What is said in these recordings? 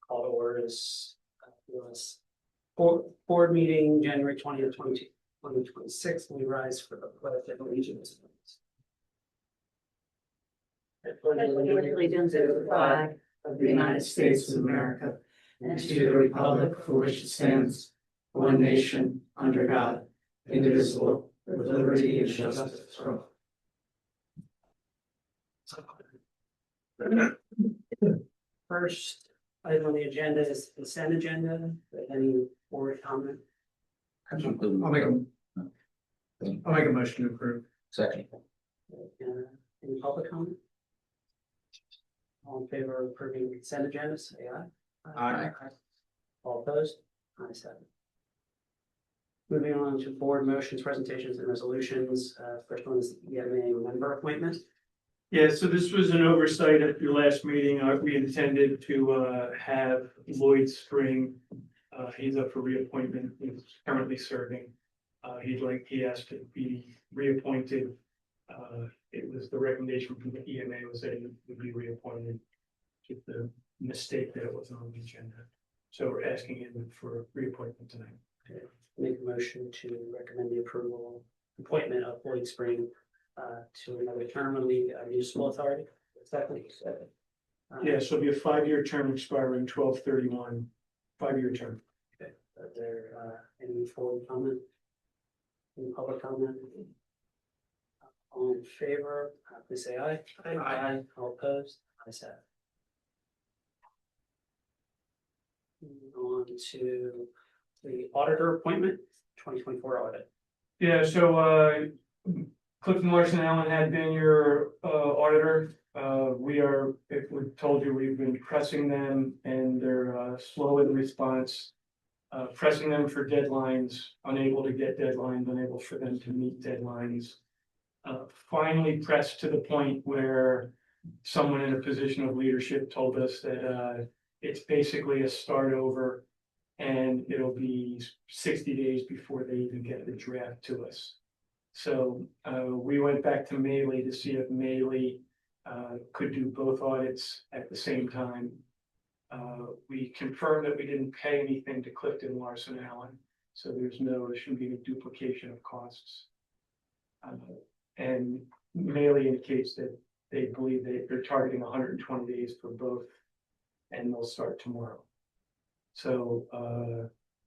Call to order this board meeting, January 20th, 2026. We rise for the pledge of allegiance. I pledge allegiance to the flag of the United States of America and to the republic for which it stands, one nation, under God, indivisible, with liberty and justice for all. First item on the agenda is the consent agenda. Any board comment? I'll make a motion to approve. Second. Any public comment? All in favor of approving the consent agenda, say aye. Aye. All opposed? Ayes have it. Moving on to board motions, presentations, and resolutions. First one is the EMA member appointment. Yeah, so this was an oversight at your last meeting. We intended to have Lloyd Spring. He's up for reappointment. He's currently serving. He asked to be reappointed. It was the recommendation from the EMA was that he would be reappointed. Just the mistake that it was on the agenda. So we're asking him for reappointment tonight. Okay. Make a motion to recommend the appointment of Lloyd Spring to another term on the municipal authority. Second. Yeah, so it'll be a 5-year term expiring 12/31. 5-year term. Okay. Are there any forward comment? Any public comment? All in favor, please say aye. Aye. All opposed? Ayes have it. Moving on to the auditor appointment, 2024 audit. Yeah, so Clifton Larson Allen had been your auditor. We've told you we've been pressing them and they're slow in response. Pressing them for deadlines, unable to get deadlines, unable for them to meet deadlines. Finally pressed to the point where someone in a position of leadership told us that it's basically a start over and it'll be 60 days before they even get the draft to us. So we went back to Maley to see if Maley could do both audits at the same time. We confirmed that we didn't pay anything to Clifton Larson Allen, so there shouldn't be any duplication of costs. And Maley indicates that they believe they're targeting 120 days for both, and they'll start tomorrow. So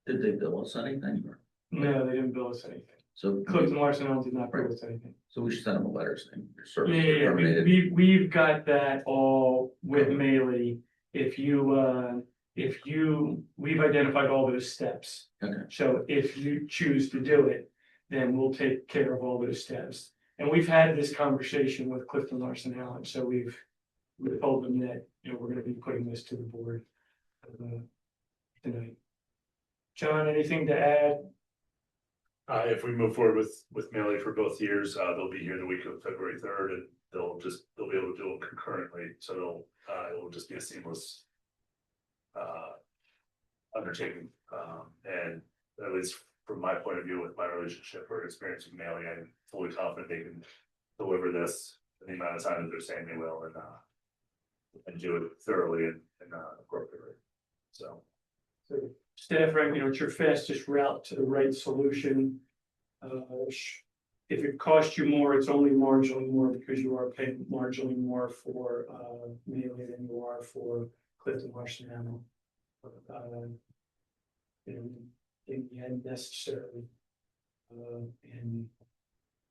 Did they bill us anything? no, they didn't bill us anything. So Clifton Larson Allen did not bill us anything. So we should send them a letter saying your service Yeah, is terminated. we've got that all with Maley. We've identified all those steps. Okay. So if you choose to do it, then we'll take care of all those steps. And we've had this conversation with Clifton Larson Allen, so we've told them that, we're gonna be putting this to the board tonight. John, anything to add? If we move forward with Maley for both years, they'll be here the week of February 3rd, and they'll be able to do them concurrently. So it will just be a seamless undertaking. And at least from my point of view, with my relationship or experience with Maley, I'm fully confident they can deliver this in the amount of time that they're saying they will, and do it thoroughly and appropriately. So Staff ranking, it's your fastest route to the right solution. If it costs you more, it's only marginally more because you are paying marginally more for Maley than you are for Clifton Larson Allen. In the end, necessarily. And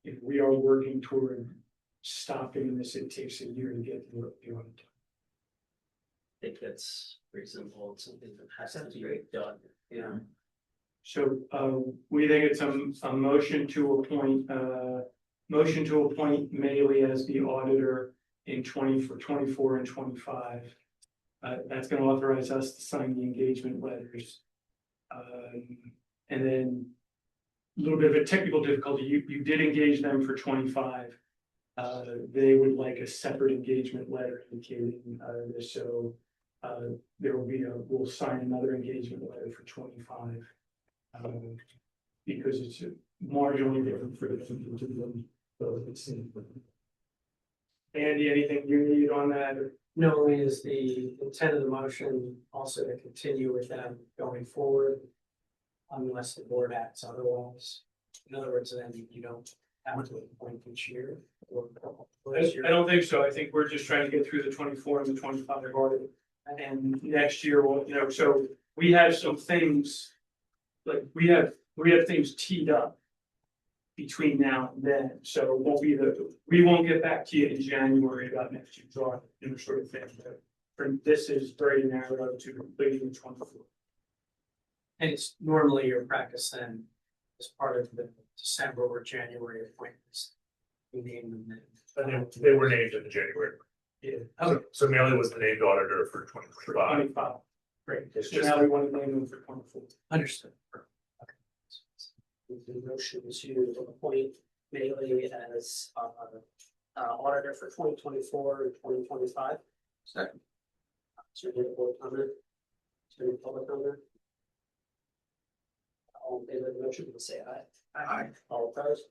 if we are working toward stopping this, it takes a year to get the audit. I think that's reasonable. It's something that has to be done. Yeah. So we think it's a motion to appoint Maley as the auditor in 24 and 25. That's going to authorize us to sign the engagement letters. And then a little bit of a technical difficulty. You did engage them for 25. They would like a separate engagement letter indicating this. So there will be we'll sign another engagement letter for 25 because it's marginally different for the both. Andy, anything you need on that? Or- Not only is the intent of the motion also to continue with them going forward, unless the board acts otherwise. In other words, then you don't have to appoint each year. Or this year. I don't think so. I think we're just trying to get through the 24 and the 25 already. And next year, we'll, you know, so we have some things. Like we have things teed up. Between now and then, so it won't be we won't get back to you in January about next year's audit, you know, sort of thing. But this is very narrow to completing the 24. And it's normally your practice then, as part of the December or January appointments. You name them then. And they were named in the January. Yeah. So Maley was the named auditor for 2025. 25. Great. It's So just, now we want to name them for 24. Understood. The motion to appoint Maley as auditor for 2024 and 2025. Second. Is there any board comment? Is there any public comment? All in favor of the motion, please say aye. Aye. All opposed?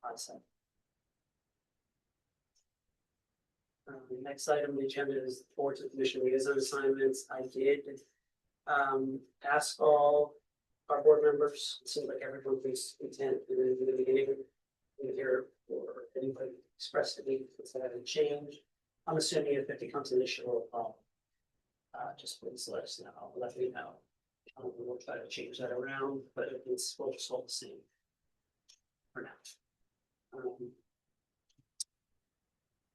Aye, so. The next item on the agenda is the boards and commission liaison assignments. I did ask all our board members, it seems like everyone was content in the beginning. In here, or anybody expressed a need for that to change. I'm assuming if it becomes an issue, just please let us know, let me know. We'll try to change that around, but it's, we'll just hold the same for now.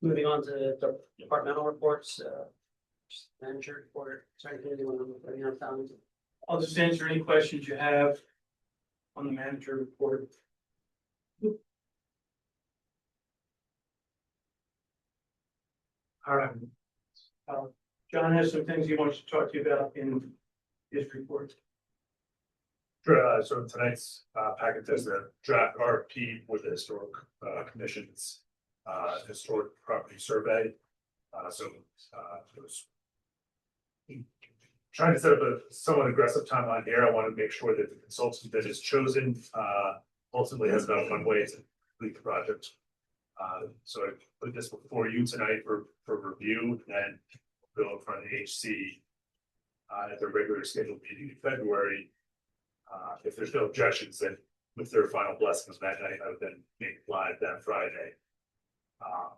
Moving on to the departmental reports, just manager report, sorry, anyone putting on time. I'll just answer any questions you have on the manager report. All right. John has some things he wants to talk to you about in his report. Sure, so tonight's packet has the draft RFP for the historic commission's historic property survey. It was trying to set up a somewhat aggressive timeline here. I want to make sure that the consultant that is chosen ultimately has enough runway to complete the project. So I put this before you tonight for review, and go in front of the HC at their regular scheduled meeting in February. If there's no objections, then with their final blessings that night, I would then make it live that Friday.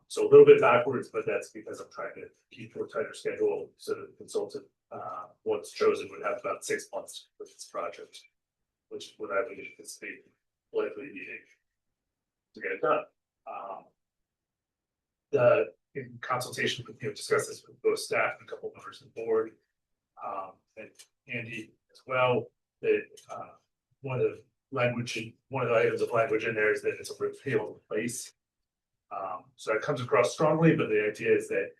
So a little bit backwards, but that's because I'm trying to keep to a tighter schedule so that the consultant, once chosen, would have about 6 months with this project, which would I would anticipate likely needing to get it done. In consultation with, discuss this with both staff and a couple of members of the board, and Andy as well, that one of the items of language in there is that it's a repeal and replace. So that comes across strongly, but the idea is that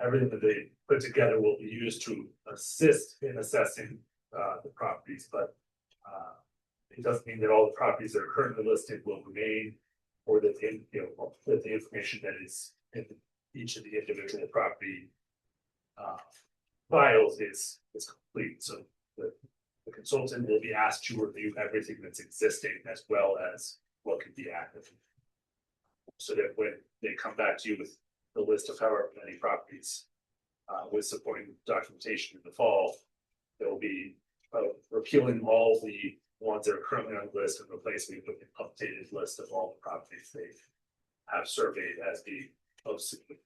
everything that they put together will be used to assist in assessing the properties, but it doesn't mean that all the properties that are currently listed will remain, or that that the information that is in each of the individual property files is complete. So the consultant will be asked to review everything that's existing as well as what can be added. So that when they come back to you with the list of however many properties with supporting documentation in the fall, they'll be repealing all the ones that are currently on the list and replacing it with an updated list of all the properties they have surveyed as the most significant.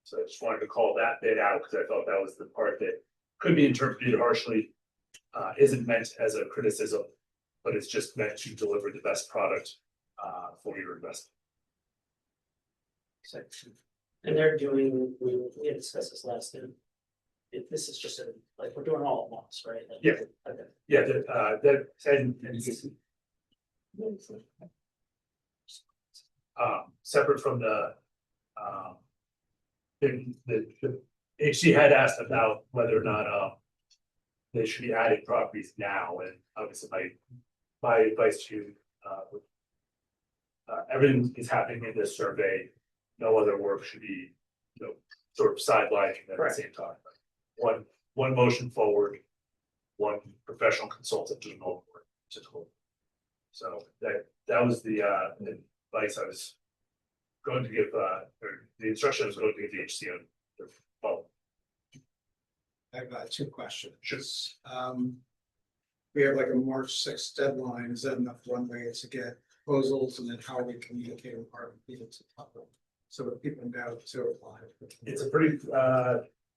So I just wanted to call that bit out because I thought that was the part that could be interpreted harshly, isn't meant as a criticism, but it's just meant to deliver the best product for your investment. Section. And they're doing, we had discussed this last time. This is just like, we're doing all at once, right? Like, Yeah. Okay. Yeah, that separate from the HC had asked about whether or not they should be adding properties now, and obviously my advice to everything is happening in this survey. No other work should be, sort of sidelining at the same time. One motion forward, one professional consultant doing all the work to total. So that was the advice I was going to give, or the instruction is going to give the HCM. Oh, I have two questions. just, We have like a March sixth deadline. Is that enough runway to get proposals, and then how are we communicating with our people to the public? So that people know to apply. it's a pretty,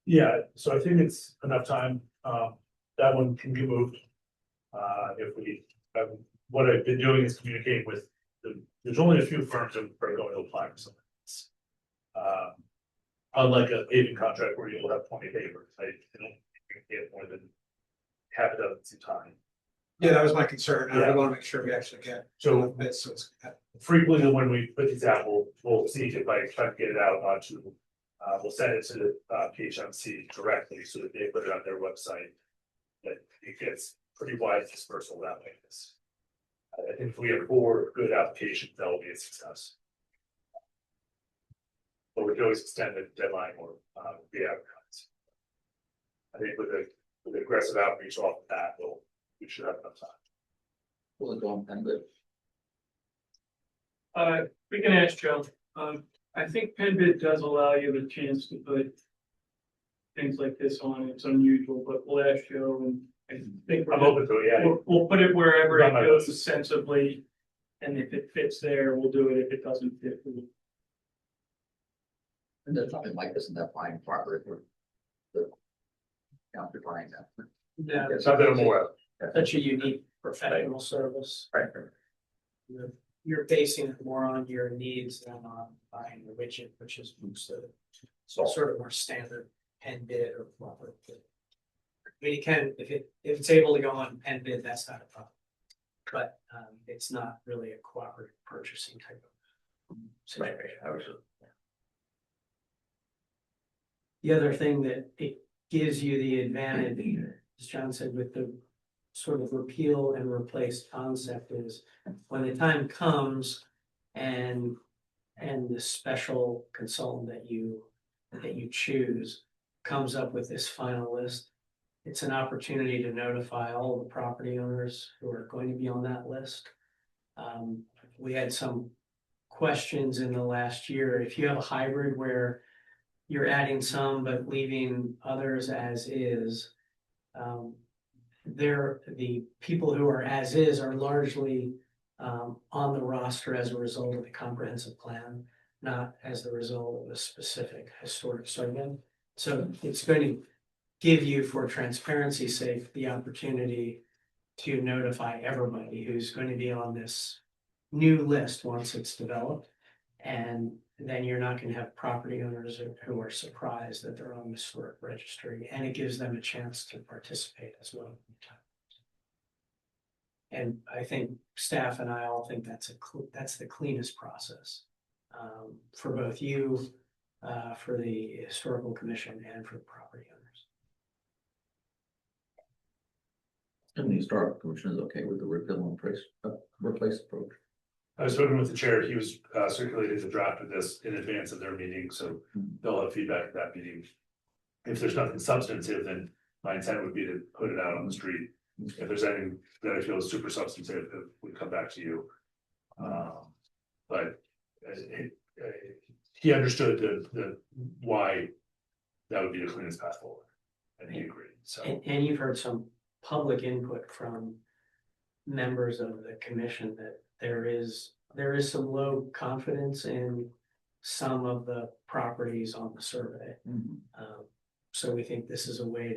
yeah, so I think it's enough time, that one can be moved. If we, what I've been doing is communicating with there's only a few firms that are going to apply for something. Unlike a paving contract where you'll have 20 papers, I don't get more than half a dozen at a time. Yeah, that was my concern. I Yeah. want to make sure we actually get. So It's, so it's. frequently when we put these out, we'll see if I try to get it out onto, we'll send it to PHMC directly so that they put it on their website. That it gets pretty wide dispersal that way. I think if we have 4 good applications, that will be a success. But we can always extend the deadline or re-advertise. I think with aggressive outreach off the bat, we should have enough time. Will it go on Penn Bid? We can ask Joe. I think PennBid does allow you the chance to put things like this on. It's unusual, but we'll ask Joe, and I think I'm open to it, yeah. we'll put it wherever Not it my goes list. sensibly. And if it fits there, we'll do it. If it doesn't fit, we'll. And there's nothing like this in that fine property for the county buying that. Yeah, It's not that I'm aware of. such a unique professional service. Right. You're basing it more on your needs than on buying the widget, which is sort of more standard pen bid or proper bid. I mean, you can, if it's able to go on pen bid, that's not a problem. But it's not really a cooperative purchasing type of situation. I was The other thing that it gives you the advantage, as John said, with the sort of repeal and replace concept is when the time comes and the special consultant that you choose comes up with this final list, it's an opportunity to notify all the property owners who are going to be on that list. We had some questions in the last year. If you have a hybrid where you're adding some but leaving others as is, the people who are as is are largely on the roster as a result of the comprehensive plan, not as the result of a specific historic survey. So it's going to give you, for transparency's sake, the opportunity to notify everybody who's going to be on this new list once it's developed. And then you're not going to have property owners who are surprised that they're on the historic registry, and it gives them a chance to participate as well. And I think staff and I all think that's the cleanest process for both you, for the historical commission, and for the property owners. And the historical commission is okay with the repeal and replace approach. I was spoken with the chair, he was circulating the draft of this in advance of their meeting, so they'll have feedback at that meeting. If there's nothing substantive, then my intent would be to put it out on the street. If there's anything that I feel is super substantive, it would come back to you. But he understood the why that would be the cleanest path forward, and he agreed, so. And you've heard some public input from members of the commission that there is some low confidence in some of the properties on the survey. So we think this is a way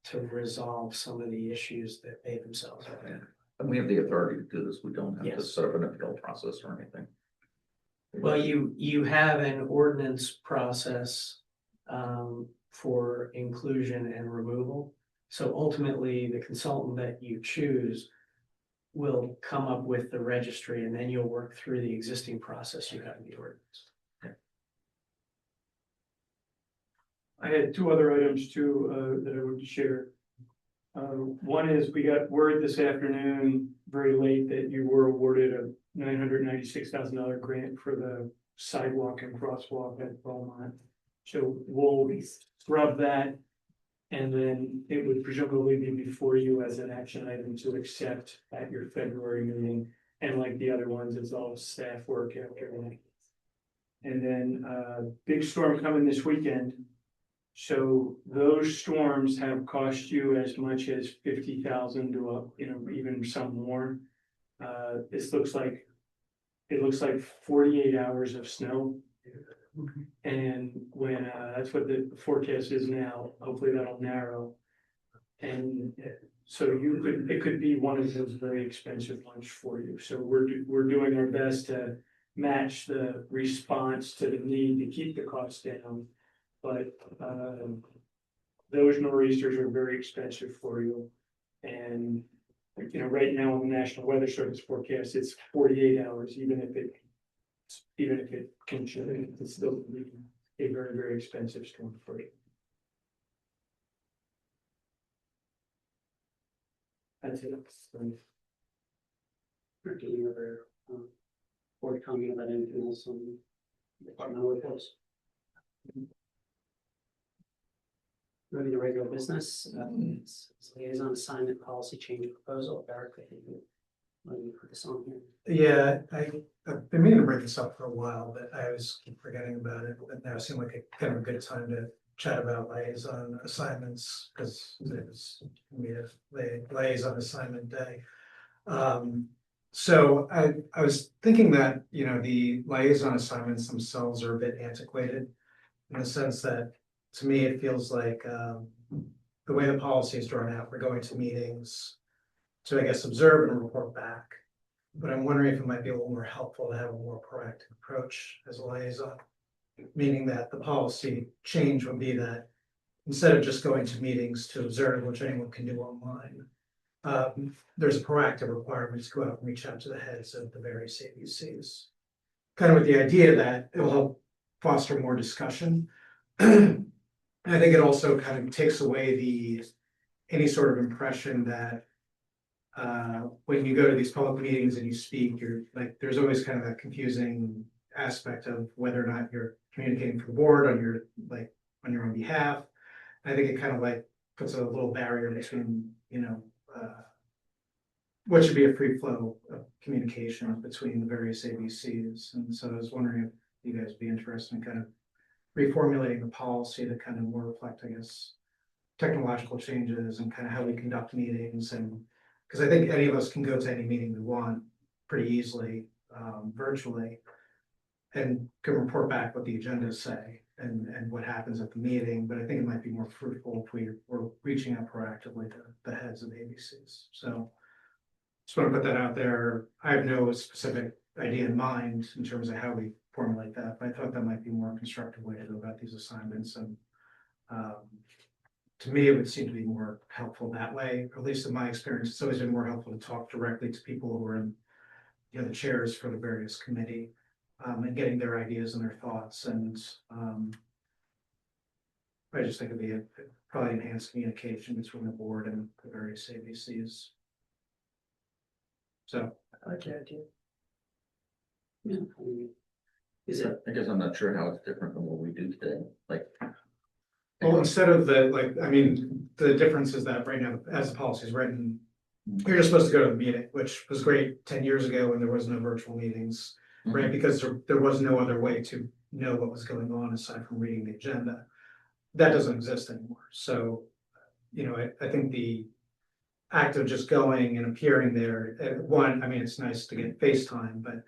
to resolve some of the issues that they themselves have had. And we have the authority to do this. We don't have to Yes. set up an appeal process or anything. Well, you have an ordinance process for inclusion and removal. So ultimately, the consultant that you choose will come up with the registry, and then you'll work through the existing process you have in the ordinance. I had 2 other items too, that I would share. One is we got word this afternoon, very late, that you were awarded a $996,000 grant for the sidewalk and crosswalk at Beaumont. So we'll scrub that. And then it would presumably be before you as an action item to accept at your February meeting. And like the other ones, it's all staff work after that. And then big storm coming this weekend. So those storms have cost you as much as 50,000 to even some more. This looks like, it looks like 48 hours of snow. And when that's what the forecast is now, hopefully that'll narrow. And so it could be one of those very expensive ones for you. So we're doing our best to match the response to the need to keep the costs down. But those nor'easters are very expensive for you. And right now on the National Weather Service forecast, it's 48 hours, even if it can change, it's still a very, very expensive storm for you. That's it. Any other, board comment about anything else on departmental reports? Moving to regular business, it's liaison assignment policy change proposal. Eric, I think you let me put this on here. Yeah, I've been meaning to bring this up for a while, but I always keep forgetting about it, but now seemed like a kind of a good time to chat about liaison assignments, because it was gonna be a liaison assignment day. So I was thinking that, the liaison assignments themselves are a bit antiquated, in the sense that, to me, it feels like, the way the policy is drawn out, we're going to meetings to, I guess, observe and report back. But I'm wondering if it might be a little more helpful to have a more proactive approach as a liaison. Meaning that the policy change would be that instead of just going to meetings to observe, which anyone can do online, there's a proactive requirement to go out and reach out to the heads of the various ABCs. Kind of with the idea that it will help foster more discussion. I think it also kind of takes away any sort of impression that when you go to these public meetings and you speak, you're like, there's always kind of that confusing aspect of whether or not you're communicating for the board on your own behalf. I think it kind of like puts a little barrier between, what should be a free flow of communication between the various ABCs. And so I was wondering if you guys would be interested in kind of reformulating the policy to kind of more reflect, I guess, technological changes and kind of how we conduct meetings. And because I think any of us can go to any meeting we want pretty easily, virtually, and can report back what the agendas say and what happens at the meeting. But I think it might be more fruitful if we were reaching out proactively to the heads of ABCs. So just want to put that out there. I have no specific idea in mind in terms of how we formulate that, but I thought that might be a more constructive way to go about these assignments. And to me, it would seem to be more helpful that way, or at least in my experience. It's always been more helpful to talk directly to people who are in the chairs for the various committee, and getting their ideas and their thoughts. And I just think it'd be probably enhanced communication between the board and the various ABCs. So I like that idea. Yeah. Is it? I guess I'm not sure how it's different from what we do today, like. well, instead of the difference is that right now, as the policy is written, you're just supposed to go to the meeting, which was great 10 years ago when there was no virtual meetings, right? Because there was no other way to know what was going on aside from reading the agenda. That doesn't exist anymore. So, I think the act of just going and appearing there, it's nice to get FaceTime, but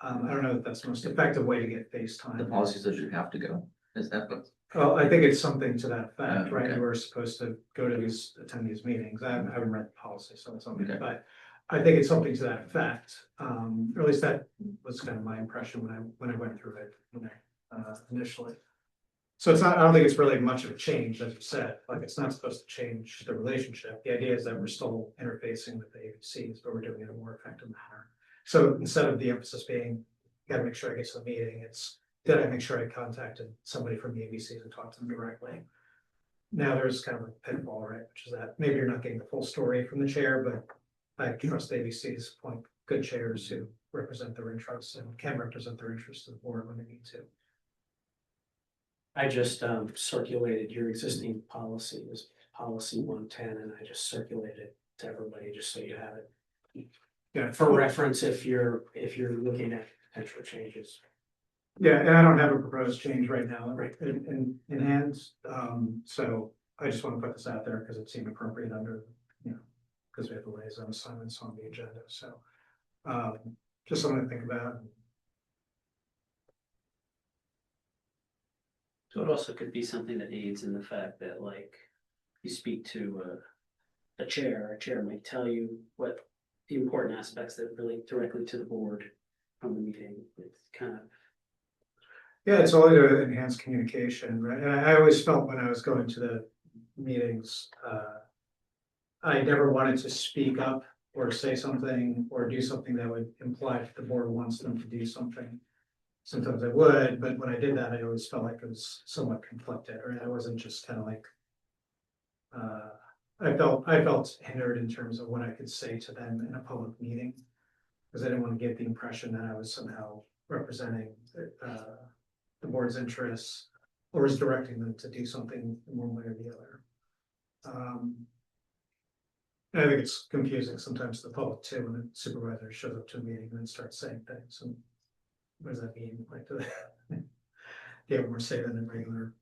I don't know if that's the most effective way to get FaceTime. The policy says you have to go, is that what? Well, I think it's something to that effect, right? Okay. You were supposed to go to attend these meetings. I haven't read the policy, so it's something, Okay. but I think it's something to that effect. Or at least that was kind of my impression when I went through it, initially. So I don't think it's really much of a change, as you said. Like, it's not supposed to change the relationship. The idea is that we're still interfacing with the ABCs, but we're doing it in a more effective manner. So instead of the emphasis being, gotta make sure I get to the meeting, it's, did I make sure I contacted somebody from the ABCs and talked to them directly? Now there's kind of a pitfall, right? Which is that maybe you're not getting the full story from the chair, but I trust the ABCs appoint good chairs who represent their interests and can represent their interests to the board when they need to. I just circulated your existing policy, is policy 110, and I just circulated it to everybody, just so you have it. Yeah, For reference, if you're looking at potential changes. Yeah, and I don't have a proposed change right now in hand, so I just want to put this out there because it seemed appropriate under, because we have the liaison assignments on the agenda, so. Just something to think about. So it also could be something that aids in the fact that like you speak to a chair might tell you what the important aspects that relate directly to the board from the meeting. It's kind of, Yeah, it's only to enhance communication, right? And I always felt when I was going to the meetings, I never wanted to speak up or say something or do something that would imply that the board wants them to do something. Sometimes I would, but when I did that, I always felt like it was somewhat conflicted, or I wasn't just kind of like. I felt hindered in terms of what I could say to them in a public meeting. Because I didn't want to give the impression that I was somehow representing the board's interests or was directing them to do something in one way or the other. And I think it's confusing sometimes to the public too, when a supervisor shows up to a meeting and then starts saying things. And what does that mean? Like, do they have more say than a regular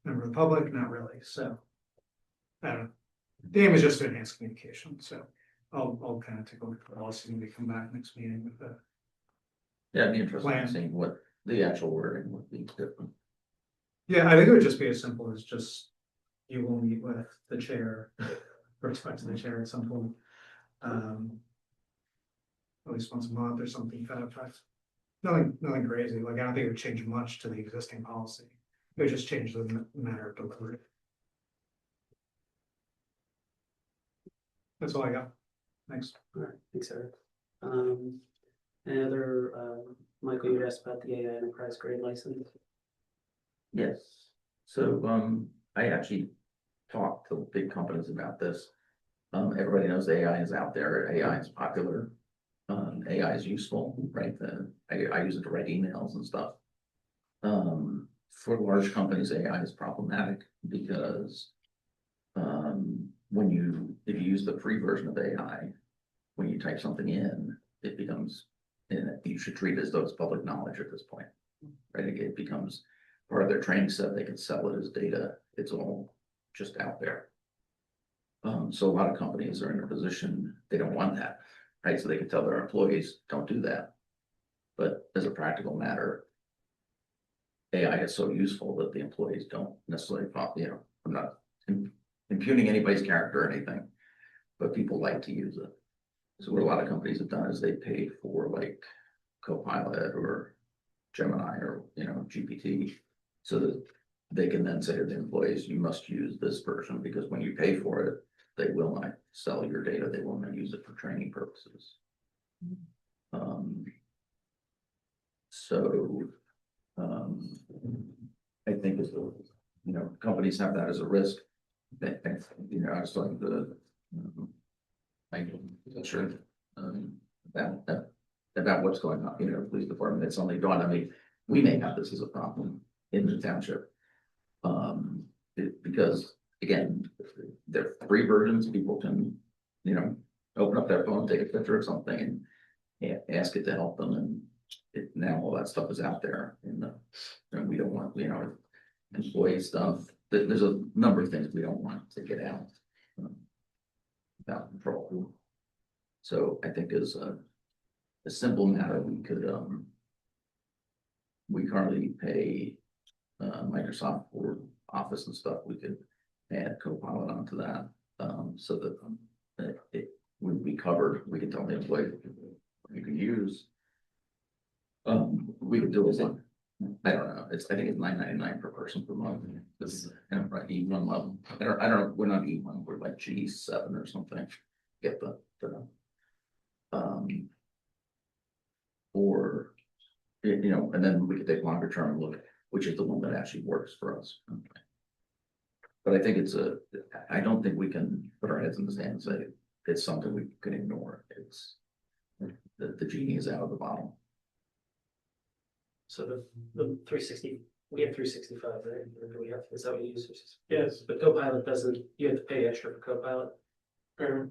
member of the public? Not really. So I don't know. The aim is just to enhance communication. So I'll kind of take a look at the policy when we come back next meeting with the. Yeah, it'd be interesting Plan. seeing what the actual wording would be different. Yeah, I think it would just be as simple as just you will meet with the chair or talk to the chair at some point. At least once a month or something kind of fact. Nothing crazy. Like I don't think it would change much to the existing policy. It would just change the manner of delivery. That's all I got. Thanks. all right, thanks, Eric. Any other, Michael, you asked about the AI enterprise grade license? Yes, so, I actually talked to big companies about this. Everybody knows AI is out there, AI is popular. AI is useful, right? I use it to write emails and stuff. For large companies, AI is problematic because if you use the free version of AI, when you type something in, it becomes, and you should treat it as though it's public knowledge at this point, right? It becomes part of their training set. They can sell it as data. It's all just out there. So a lot of companies are in a position, they don't want that, right? So they can tell their employees, don't do that. But as a practical matter, AI is so useful that the employees don't necessarily, I'm not impugning anybody's character or anything, but people like to use it. So what a lot of companies have done is they paid for like Copilot or Gemini or, GPT, so that they can then say to the employees, you must use this version because when you pay for it, they will not sell your data. They will not use it for training purposes. I think as companies have that as a risk. I was talking to I'm sure about what's going on, police department. It's only dawned on me, we may have this as a problem in the township. Because again, there are free versions, people can, open up their phone, take a picture of something and ask it to help them. And now all that stuff is out there and we don't want, employee stuff. There's a number of things we don't want to get out without control. So I think as a simple matter, we currently pay Microsoft for Office and stuff. We could add Copilot onto that, so that it would be covered. We could tell the employee you can use. We could do it. I don't know. I think it's $9.99 per person per month. This is right E1 level. I don't know. We're not E1. We're like G7 or something. Get the or and then we could take longer term look, which is the one that actually works for us. But I think I don't think we can put our heads in the sand and say it's something we can ignore. It's the genie is out of the bottle. So the 360, we have 365, right? Or do we have, is that what you use? yes, But Copilot doesn't, you have to pay extra for Copilot. or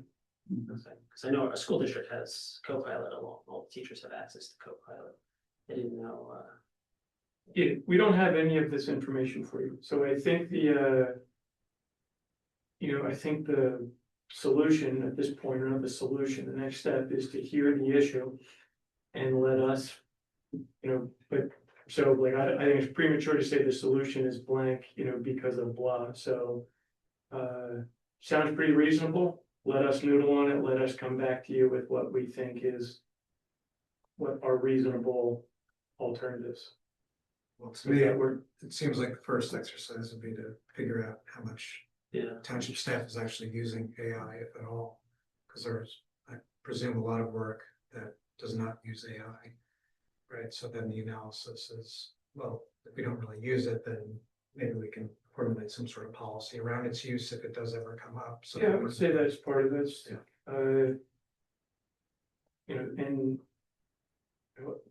Because I know our school district has Copilot along, all the teachers have access to Copilot. I didn't know, we don't have any of this information for you, so I think I think the solution at this point, or not the solution, the next step is to hear the issue. And let us, but, so like, I think it's premature to say the solution is blank, because of blah, so. Sounds pretty reasonable, let us noodle on it, let us come back to you with what we think is. What are reasonable alternatives. Well, to Does me, that work? it seems like the first exercise would be to figure out how much Yeah, township staff is actually using AI, if at all. Because there's, I presume, a lot of work that does not use AI. Right, so then the analysis is, well, if we don't really use it, then maybe we can formulate some sort of policy around its use if it does ever come up. So Yeah, I would say that's part of this. Yeah. And.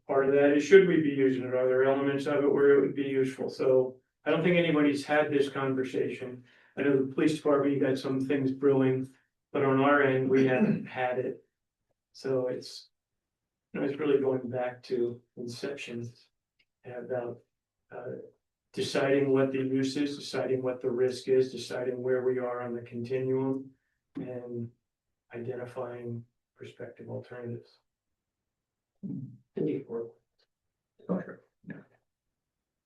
Part of that is, should we be using it? Are there elements of it where it would be useful? So I don't think anybody's had this conversation. I know the police department, you got some things brewing, but on our end, we haven't had it. So it's, it's really going back to inception. About deciding what the use is, deciding what the risk is, deciding where we are on the continuum, and identifying prospective alternatives. indeed, work. Oh, sure.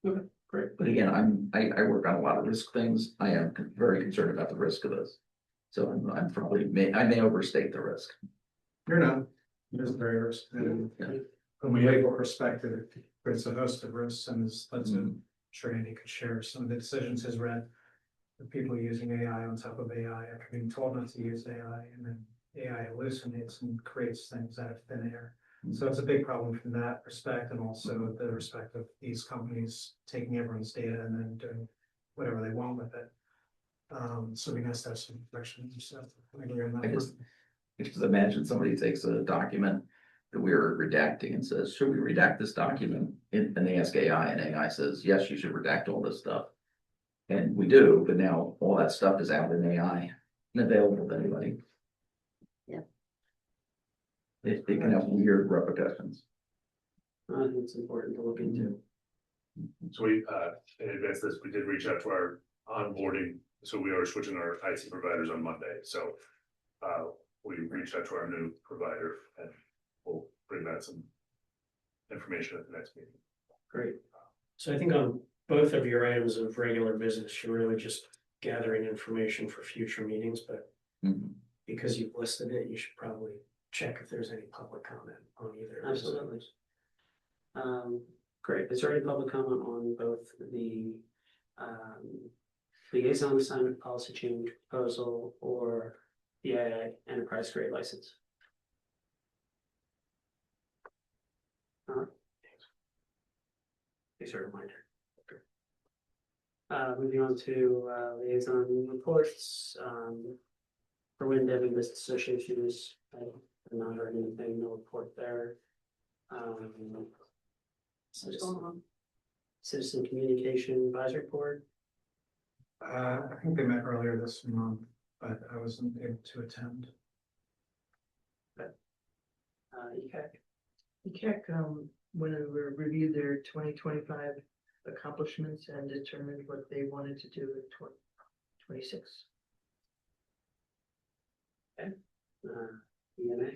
Okay, great. But again, I work on a lot of risk things. I am very concerned about the risk of this. So I'm probably, I may overstate the risk. You're not, there's barriers. And from a legal perspective, there's a host of risks, and I'm sure Andy could share some of the decisions he's read. The people using AI on top of AI after being told not to use AI, and then AI hallucinates and creates things out of thin air. So it's a big problem from that respect, and also the respect of these companies taking everyone's data and then doing whatever they want with it. So we nice to have some reflection and stuff. I agree on that. I just imagine somebody takes a document that we're redacting and says, should we redact this document? And they ask AI, and AI says, yes, you should redact all this stuff. And we do, but now all that stuff is out in AI and available to anybody. Yeah. It can have weird repercussions. I think it's important to look into. So we, in advance of this, we did reach out to our onboarding, so we are switching our IT providers on Monday, so. We reached out to our new provider, and we'll bring back some information at the next meeting. Great. So I think on both of your items of regular business, you're really just gathering information for future meetings, but because you've listed it, you should probably check if there's any public comment on either. Absolutely. Great. Is there any public comment on both the liaison assignment policy change proposal or the AI enterprise grade license? Thanks for a reminder. Moving on to liaison reports. For Wind Devon Business Associations, I have not heard anything, no report there. Citizen Communication Advisory Board. I think they met earlier this month, but I wasn't able to attend. ECAC. When we reviewed their 2025 accomplishments and determined what they wanted to do in 2026. EMA.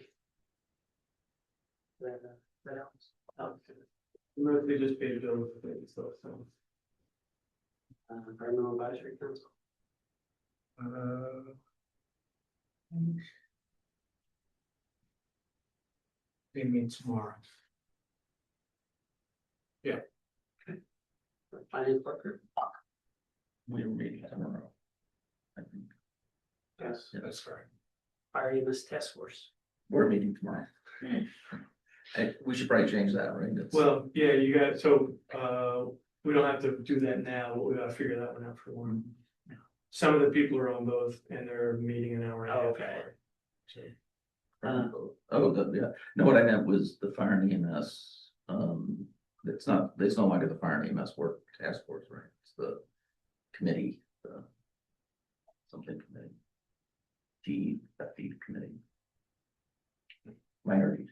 That helps. Mostly just paid bills and things, so. Environmental Advisory Council. They meet tomorrow. Finance Worker. We're meeting tomorrow. I think. Yes. Yeah. That's correct. Fire EMS Task Force. We're meeting tomorrow. Hey, we should probably change that, right? That's- Well, yeah, you got, so, we don't have to do that now, but we gotta figure that one out for one. Some of the people are on both and they're meeting an hour and a half. Okay. apart. yeah. No, what I meant was the fire and EMS. It's no longer the fire and EMS work task force, right? It's the committee, something committee. FD committee. Minority.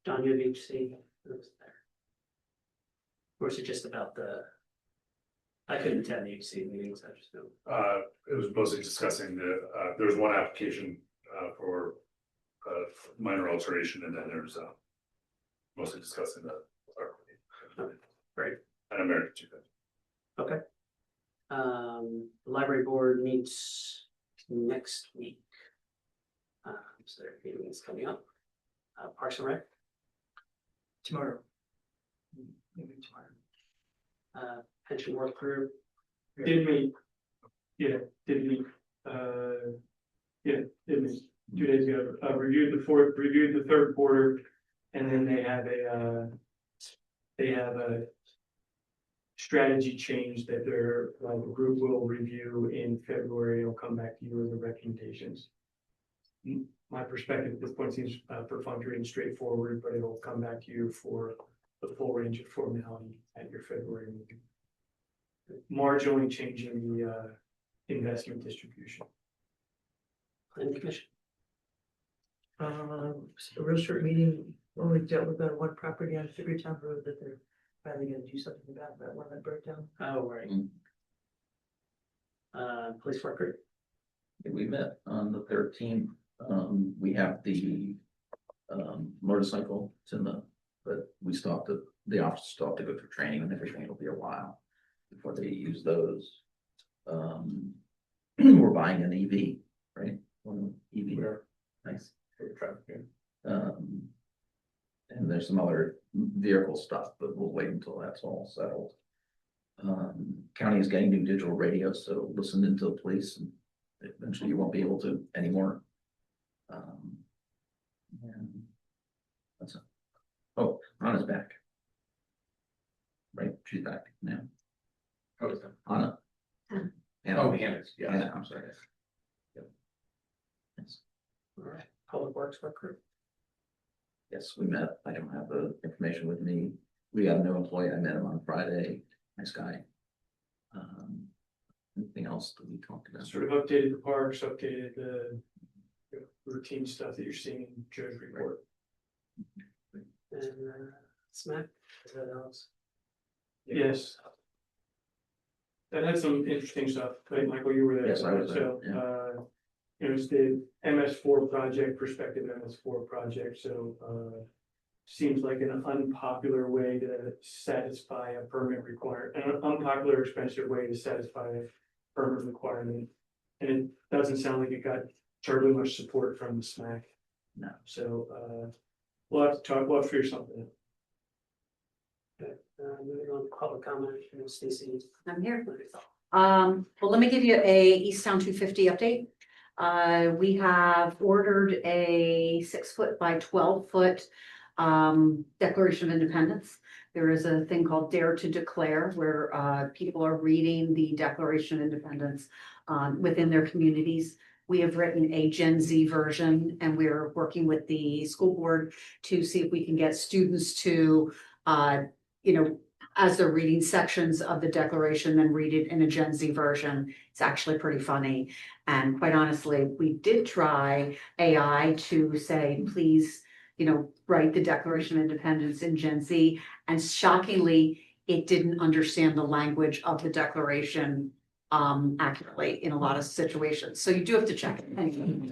John, you have HC. Who was there? Or was it just about I couldn't attend the UC meetings, I just know. It was mostly discussing there was one application, for, minor alteration, and then there's, mostly discussing the. Great. And American too. Okay. The library board meets next week. So their meeting is coming up. Parks and Rec, Tomorrow. Maybe tomorrow. pension work group, Did meet. Yeah, did meet, yeah, did meet 2 days ago, reviewed the third quarter. And then they have a strategy change that their group will review in February. It'll come back to you with the recommendations. My perspective at this point seems perfunctory and straightforward, but it'll come back to you for the full range of formality at your February meeting. Marginally changing the investment distribution. planning commission. A real short meeting, only dealt with that one property on Figuurtown Road that they're finally gonna do something about, that one that broke down. Oh, right. Police work group, We met on the 13th. We have the motorcycle. It's in but we stopped the officers stopped to go through training and everything. It'll be a while before they use those. We're buying an EV, right? One EV. Nice. And there's some other vehicle stuff, but we'll wait until that's all settled. County is getting new digital radios, so listen into the police, and eventually you won't be able to anymore. And that's it. Oh, Anna's back. Right, she's back now. How is that? Anna. Anna. Oh, Hannah's, yeah. Anna, I'm sorry. Yep. Yes. all right, public works work group, Yes, we met. I don't have the information with me. We got a new employee. I met him on Friday. Nice guy. Anything else that we talked about? Sort of updated the parks, updated the routine stuff that you're seeing in Joe's report. and smack, is that else? Yes. That had some interesting stuff, right, Michael, you were there. Yes, I was there, So, it was the MS4 project, prospective MS4 project, so, seems like an unpopular way to satisfy a permit requirement, an unpopular, expensive way to satisfy a permit requirement. And it doesn't sound like it got terribly much support from the SMAC. No. So, we'll have to figure something out. Moving on to public comment, Stacy. I'm here. Well, let me give you a Easttown 250 update. We have ordered a 6-foot by 12-foot Declaration of Independence. There is a thing called Dare to Declare, where people are reading the Declaration of Independence within their communities. We have written a Gen Z version, and we're working with the school board to see if we can get students to, as they're reading sections of the Declaration, then read it in a Gen Z version. It's actually pretty funny. And quite honestly, we did try AI to say, please, write the Declaration of Independence in Gen Z. And shockingly, it didn't understand the language of the Declaration accurately in a lot of situations. So you do have to check it. Anyway.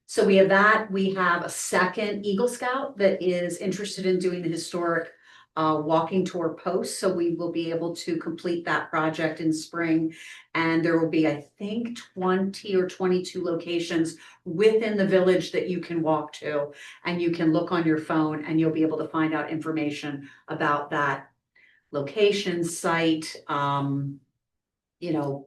So we have that. We have a second Eagle Scout that is interested in doing the historic walking tour post. So we will be able to complete that project in spring. And there will be, I think, 20 or 22 locations within the village that you can walk to. And you can look on your phone and you'll be able to find out information about that location, site,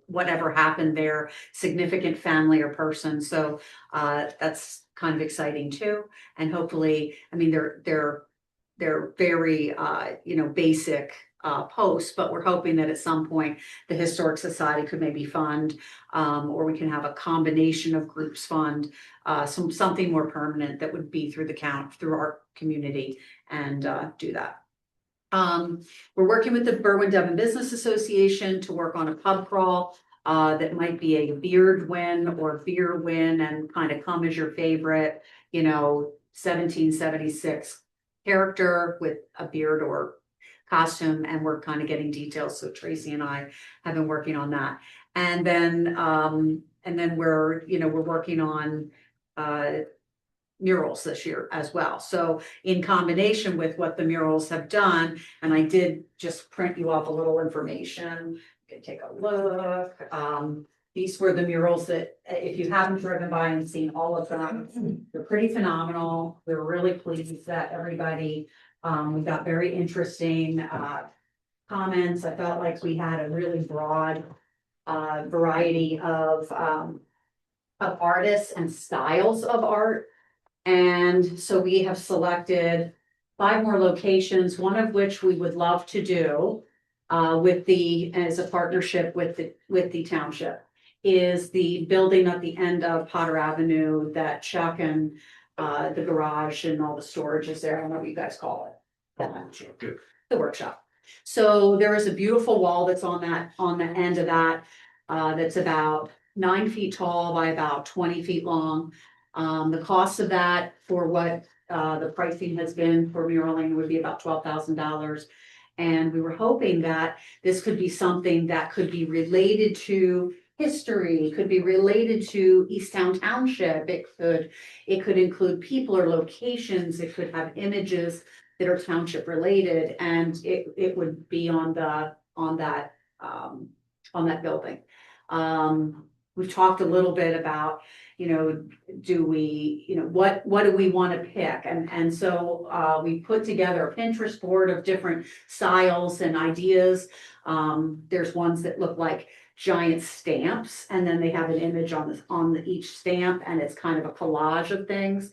whatever happened there, significant family or person. So that's kind of exciting too. And hopefully, they're very, basic posts, but we're hoping that at some point the Historic Society could maybe fund, or we can have a combination of groups fund something more permanent that would be through our community and do that. We're working with the Berwyn-Devon Business Association to work on a pub crawl that might be a beard win or beer win, and kind of come as your favorite, 1776 character with a beard or costume, and we're kind of getting details. So Tracy and I have been working on that. And then we're, we're working on murals this year as well. So in combination with what the murals have done, and I did just print you off a little information. You can take a look. These were the murals that, if you haven't driven by and seen all of them, they're pretty phenomenal. We're really pleased that everybody, we got very interesting comments. I felt like we had a really broad variety of artists and styles of art. And so we have selected 5 more locations, one of which we would love to do as a partnership with the township, is the building at the end of Potter Avenue that Chuck and the garage and all the storage is there. I don't know what you guys call it. The workshop. So there is a beautiful wall that's on the end of that, that's about 9 feet tall by about 20 feet long. The cost of that for what the pricing has been for muraling would be about $12,000. And we were hoping that this could be something that could be related to history, could be related to Easttown Township. It could include people or locations. It could have images that are township related, and it would be on that building. We've talked a little bit about, do we, what do we want to pick? And so we put together a Pinterest board of different styles and ideas. There's ones that look like giant stamps, and then they have an image on each stamp, and it's kind of a collage of things.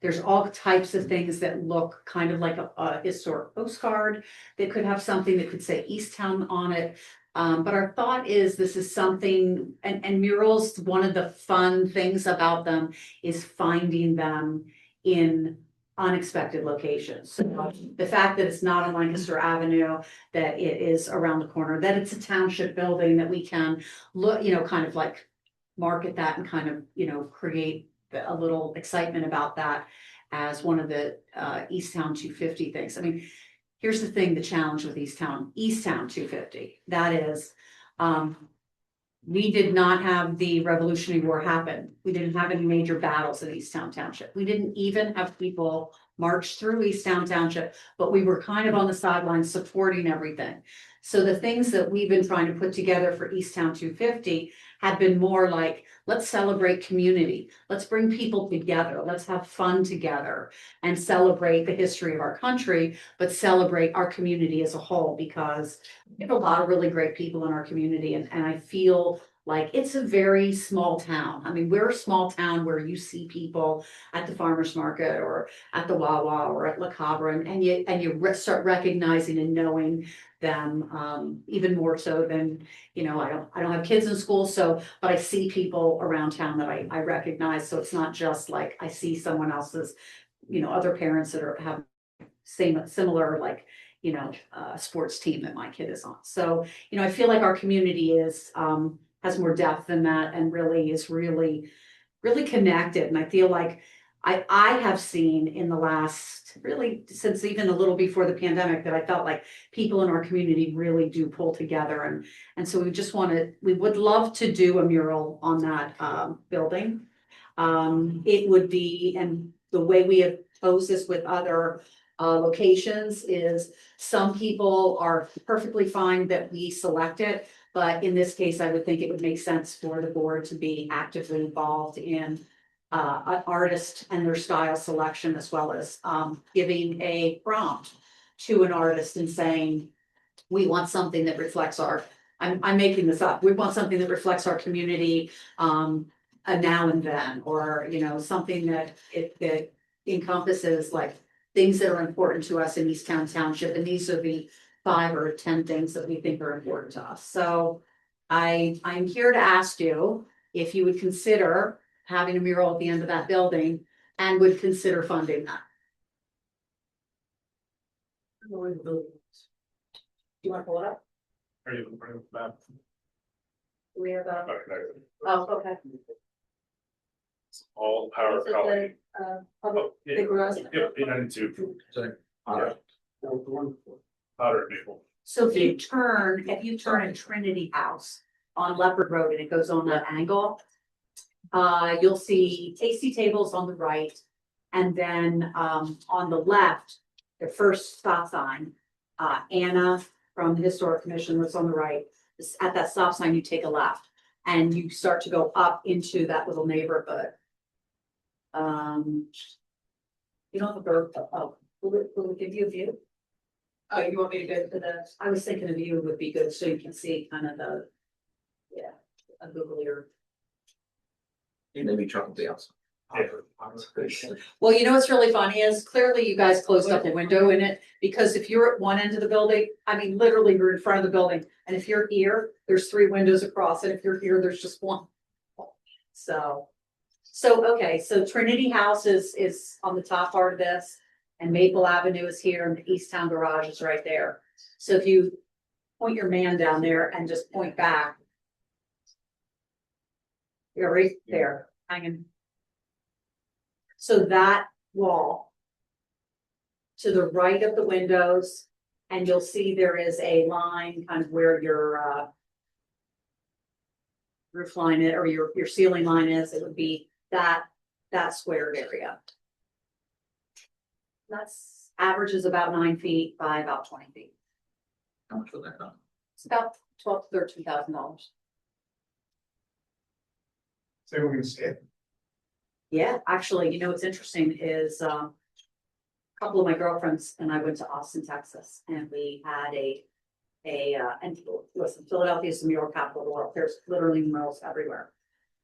There's all types of things that look kind of like a historic postcard that could have something that could say Easttown on it. But our thought is this is something, and murals, one of the fun things about them is finding them in unexpected locations. So the fact that it's not on Lancaster Avenue, that it is around the corner, that it's a township building, that we can look, kind of like market that and kind of, create a little excitement about that as one of the Easttown 250 things. I mean, here's the thing, the challenge with Easttown 250, that is, we did not have the Revolutionary War happen. We didn't have any major battles in Easttown Township. We didn't even have people march through Easttown Township, but we were kind of on the sidelines supporting everything. So the things that we've been trying to put together for Easttown 250 have been more like, let's celebrate community. Let's bring people together. Let's have fun together and celebrate the history of our country, but celebrate our community as a whole, because we have a lot of really great people in our community. And I feel like it's a very small town. I mean, we're a small town where you see people at the farmer's market or at the Wawa or at La Cabra, and you start recognizing and knowing them, even more so than, I don't have kids in school, but I see people around town that I recognize. So it's not just like I see someone else's, other parents that have similar, like, sports team that my kid is on. So, I feel like our community has more depth than that, and really is really connected. And I feel like I have seen in the last, really since even a little before the pandemic, that I felt like people in our community really do pull together. And so we would love to do a mural on that building. It would be, and the way we have posed this with other locations is, some people are perfectly fine that we select it, but in this case, I would think it would make sense for the board to be actively involved in an artist and their style selection, as well as giving a prompt to an artist and saying, we want something that reflects I'm making this up. We want something that reflects our community, a now and then, or, something that encompasses like things that are important to us in Easttown Township. And these are the 5 or 10 things that we think are important to us. So I'm here to ask you if you would consider having a mural at the end of that building, and would consider funding that. Do you want to pull it up? Are you bring it back? We have Okay. oh, okay. all power Is it color. the, public, Oh, yeah, big garage? yep, 892, Sorry. Yeah. powder maple. So if you turn in Trinity House on Leopard Road and it goes on that angle, you'll see tasty tables on the right. And then, on the left, the first stop sign, Anna from the Historic Commission was on the right. At that stop sign, you take a left and you start to go up into that little neighborhood. You don't have a bird, oh, will it give you a view? Oh, you want me to go to the, I was thinking a view would be good, so you can see kind of the, yeah, a Google Earth. Maybe Chuck will be outside. Well, you know what's really funny is clearly you guys closed up a window in it, because if you're at one end of the building, I mean, literally you're in front of the building. And if you're here, there's 3 windows across, and if you're here, there's just one. So, okay, so Trinity House is on the top part of this, and Maple Avenue is here, and the East Town Garage is right there. So if you point your man down there and just point back. You're right there, hanging. So that wall to the right of the windows, and you'll see there is a line kind of where your roof line is, or your ceiling line is. It would be that squared area. That's averages about 9 feet by about 20 feet. How much will that cost? It's about $12,000 to $13,000. So we're gonna see it. Yeah, actually, you know, what's interesting is, a couple of my girlfriends and I went to Austin, Texas, and we had and listen, Philadelphia is the mural capital of the world. There's literally murals everywhere.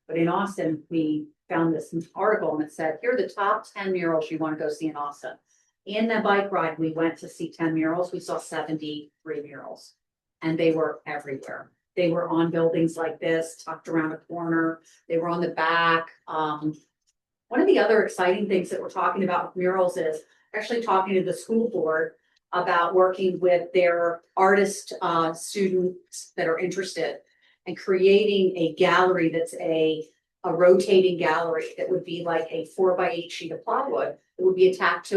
But in Austin, we found this article and it said, here are the top 10 murals you want to go see in Austin. In the bike ride, we went to see 10 murals. We saw 73 murals, and they were everywhere. They were on buildings like this, tucked around a corner. They were on the back. One of the other exciting things that we're talking about with murals is actually talking to the school board about working with their artist students that are interested and creating a gallery that's a rotating gallery that would be like a 4x8 sheet of plywood. It would be attached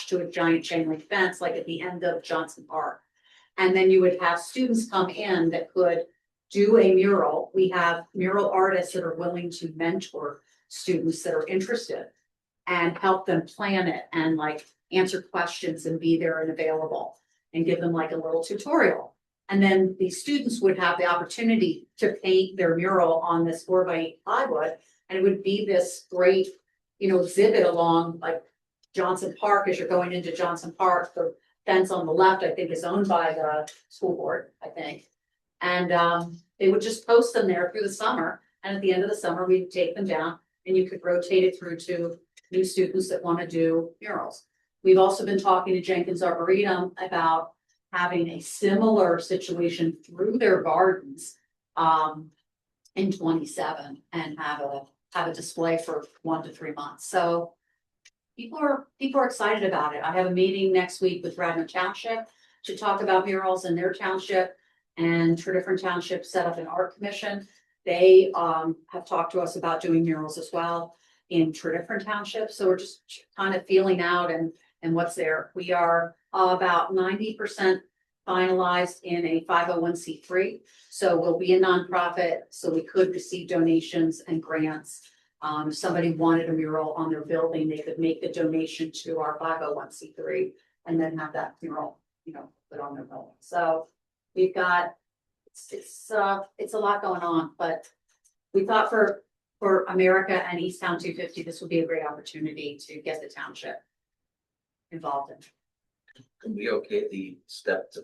to a giant chain link fence, like at the end of Johnson Park. And then you would have students come in that could do a mural. We have mural artists that are willing to mentor students that are interested and help them plan it and like answer questions and be there and available and give them like a little tutorial. And then the students would have the opportunity to paint their mural on this 4x8 plywood. And it would be this great, you know, exhibit along like Johnson Park. As you're going into Johnson Park, the fence on the left, I think, is owned by the school board, I think. And they would just post them there through the summer. And at the end of the summer, we'd take them down and you could rotate it through to new students that want to do murals. We've also been talking to Jenkins Arboretum about having a similar situation through their gardens in 27 and have a display for 1 to 3 months. So people are excited about it. I have a meeting next week with Radnor Township to talk about murals in their township, and for different townships set up an art commission. They have talked to us about doing murals as well in different townships. So we're just kind of feeling out and what's there. We are about 90% finalized in a 501c3. So we'll be a nonprofit, so we could receive donations and grants. If somebody wanted a mural on their building, they could make the donation to our 501c3 and then have that mural, you know, put on their building. So we've got, it's a lot going on, but we thought for America and East Town 250, this would be a great opportunity to get the township involved in. Can we okay the step to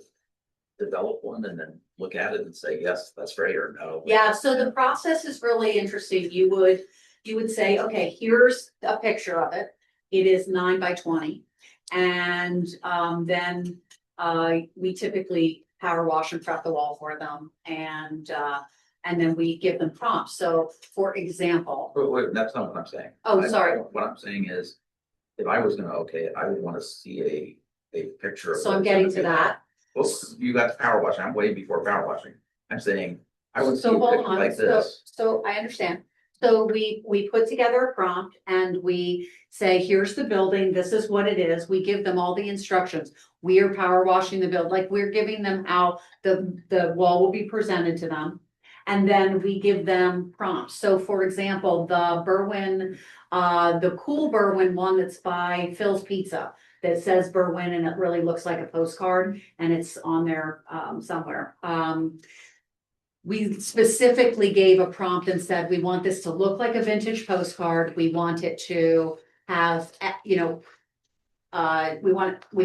develop one and then look at it and say, yes, that's great, or no? Yeah, so the process is really interesting. You would say, okay, here's a picture of it. It is 9 by 20. And then we typically power wash and prep the wall for them. And then we give them prompts. So for example. Wait, that's not what I'm saying. Oh, sorry. What I'm saying is, if I was gonna okay it, I would want to see a picture of. So I'm getting to that. Well, you got the power washing. I'm way before power washing. I'm saying I would see So a hold picture on, like this. so I understand. So we put together a prompt and we say, here's the building, this is what it is. We give them all the instructions. We are power washing the building, like we're giving them how the wall will be presented to them. And then we give them prompts. So for example, the Berwyn, the cool Berwyn one that's by Phil's Pizza that says Berwyn and it really looks like a postcard and it's on there somewhere. We specifically gave a prompt and said, we want this to look like a vintage postcard. We want it to have, you know, we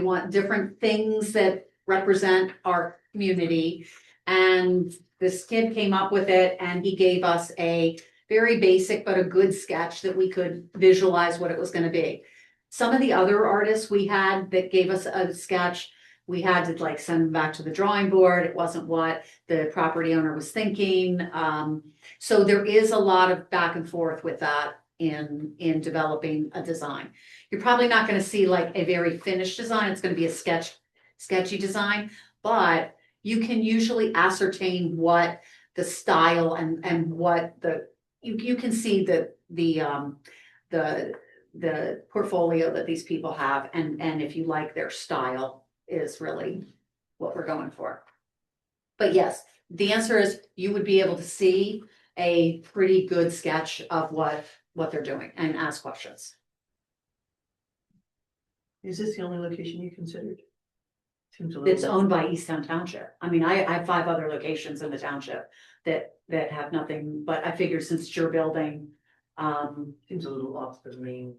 want different things that represent our community. And this kid came up with it and he gave us a very basic but a good sketch that we could visualize what it was gonna be. Some of the other artists we had that gave us a sketch, we had to like send them back to the drawing board. It wasn't what the property owner was thinking. So there is a lot of back and forth with that in developing a design. You're probably not gonna see like a very finished design. It's gonna be a sketchy design, but you can usually ascertain what the style and what you can see the portfolio that these people have and if you like their style is really what we're going for. But yes, the answer is you would be able to see a pretty good sketch of what they're doing and ask questions. Is this the only location you considered? Seems a It's little. owned by Easttown Township. I mean, I have 5 other locations in the township that have nothing, but I figured since it's your building, Seems a little off the main.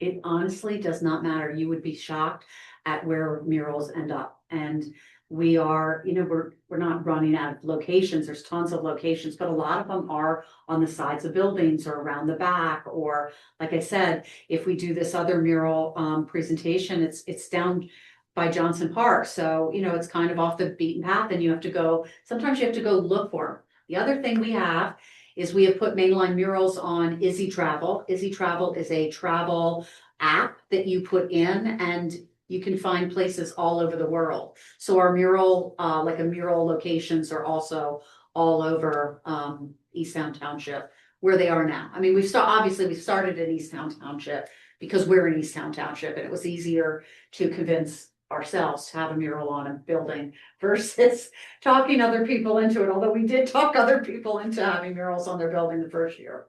it honestly does not matter. You would be shocked at where murals end up. And we are, you know, we're not running out of locations. There's tons of locations, but a lot of them are on the sides of buildings or around the back. Or like I said, if we do this other mural presentation, it's down by Johnson Park. So, you know, it's kind of off the beaten path and you have to go, sometimes you have to go look for them. The other thing we have is we have put mainline murals on Izzy Travel. Izzy Travel is a travel app that you put in and you can find places all over the world. So our mural, mural locations are also all over Easttown Township where they are now. I mean, obviously we started in Easttown Township because we're in Easttown Township and it was easier to convince ourselves to have a mural on a building versus talking other people into it, although we did talk other people into having murals on their building the first year.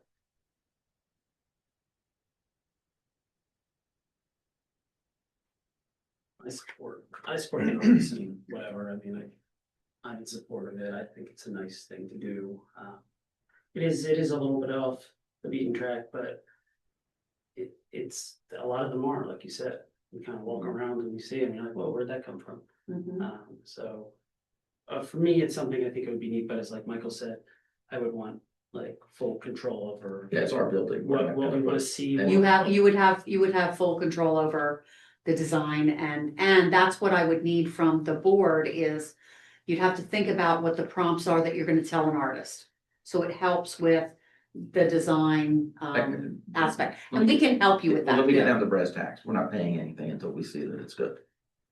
I support the arts and whatever, I mean, I'm in support of it, I think it's a nice thing to do. It is a little bit off the beaten track, but it's, a lot of them are, like you said, we kind of walk around and we see it and you're like, whoa, where'd that come from? So for me, it's something I think it would be neat, but as like Michael said, I would want like full control over. Yeah, it's our building. What we want to see. You would have full control over the design and that's what I would need from the board is you'd have to think about what the prompts are that you're going to tell an artist. So it helps with the design aspect and we can help you with that. Let me get down to brass tacks. We're not paying anything until we see that it's good.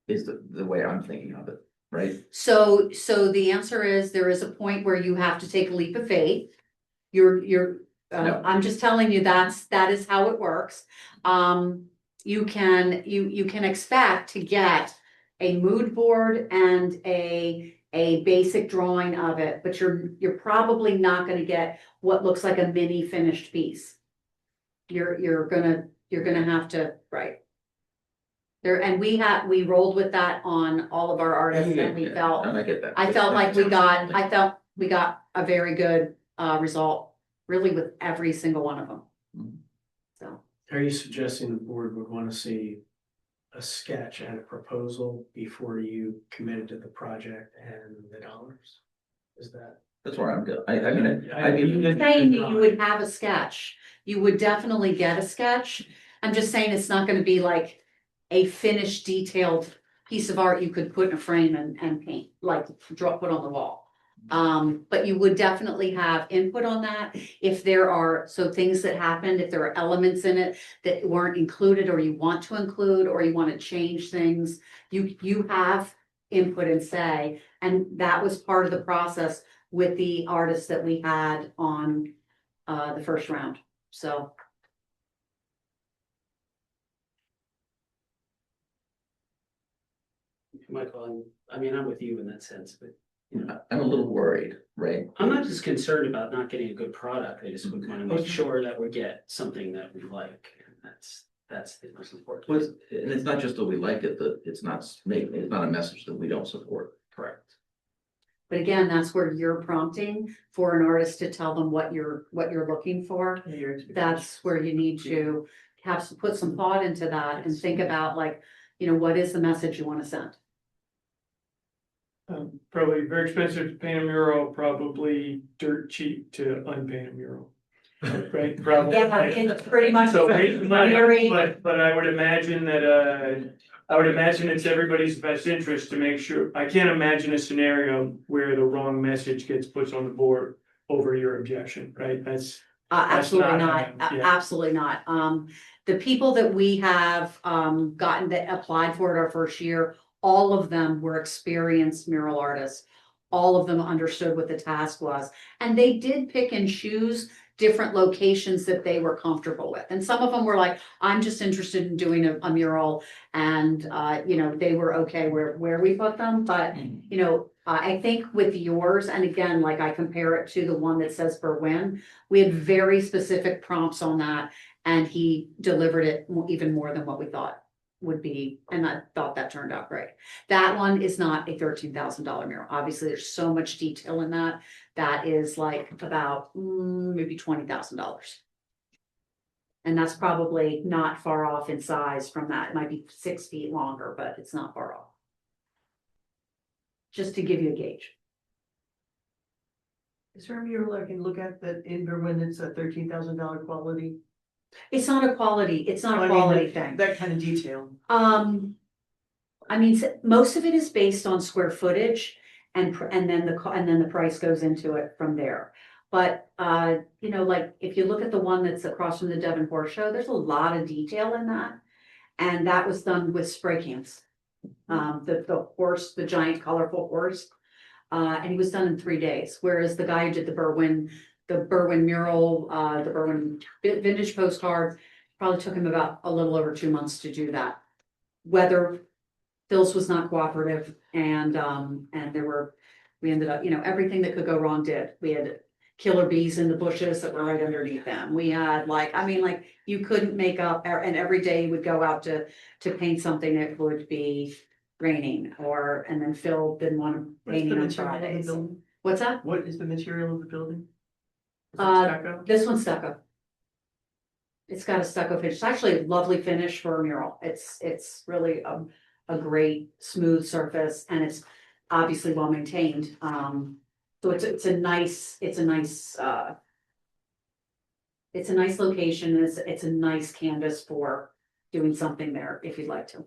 Is the way I'm thinking of it, right? So the answer is there is a point where you have to take a leap of faith. No. I'm just telling you that is how it works. You can expect to get a mood board and a basic drawing of it, but you're probably not going to get what looks like a mini finished piece. You're gonna have to there, and we rolled with that on all of our artists, and we felt I get that. I felt like we got a very good result, really with every single one of them. So, Are you suggesting the board would want to see a sketch and a proposal before you committed to the project and the dollars? Is that? That's where I'm good. I mean, saying you would have a sketch, you would definitely get a sketch. I'm just saying it's not going to be like a finished, detailed piece of art you could put in a frame and paint, like put on the wall. But you would definitely have input on that. If there are things that happened, if there are elements in it that weren't included or you want to include, or you want to change things, you have input and say, and that was part of the process with the artists that we had on the first round, so. Michael, I'm with you in that sense, but I'm a little worried, right? I'm not just concerned about not getting a good product. I just would want to make sure that we get something that we like. And that's the most important. But, and it's not just that we like it, that it's not a message that we don't support. Correct. But again, that's where you're prompting for an artist to tell them what you're looking for. That's where you need to put some thought into that and think about like, what is the message you want to send? Probably very expensive to paint a mural, probably dirt cheap to unpaint a mural. Right, probably. Yeah, it's pretty much. So, very- but I would imagine that, it's everybody's best interest to make sure, I can't imagine a scenario where the wrong message gets put on the board over your objection, right? That's Absolutely not not, happening, yeah. absolutely not. The people that we have, gotten that applied for it our first year, all of them were experienced mural artists. All of them understood what the task was, and they did pick and choose different locations that they were comfortable with. And some of them were like, I'm just interested in doing a mural, and, they were okay where we put them, but, I think with yours, and again, like I compare it to the one that says Berwyn, we had very specific prompts on that, and he delivered it even more than what we thought would be, and I thought that turned out great. That one is not a $13,000 mural. Obviously, there's so much detail in that. That is like about maybe $20,000. And that's probably not far off in size from that. It might be 6 feet longer, but it's not far off. Just to give you a gauge. Is there a mural I can look at that in Berwyn it's a $13,000 quality? It's not a quality thing. That kind of detail. Most of it is based on square footage, and then the price goes into it from there. But like if you look at the one that's across from the Devon Horse Show, there's a lot of detail in that, and that was done with spray cans. The horse, the giant colorful horse, and he was done in 3 days. Whereas the guy who did the Berwyn mural, the Berwyn vintage postcard, probably took him about a little over 2 months to do that. Phil's was not cooperative, and we ended up, everything that could go wrong did. We had killer bees in the bushes that were right underneath them. We had you couldn't make up, and every day you would go out to paint something that would be raining, and then Phil didn't want to paint on Fridays. What's that? What is the material of the building? Is it Uh, stucco? This one's stucco. It's got a stucco finish. It's actually a lovely finish for a mural. It's really a great smooth surface, and it's obviously well maintained. So it's a nice location. It's a nice canvas for doing something there if you'd like to.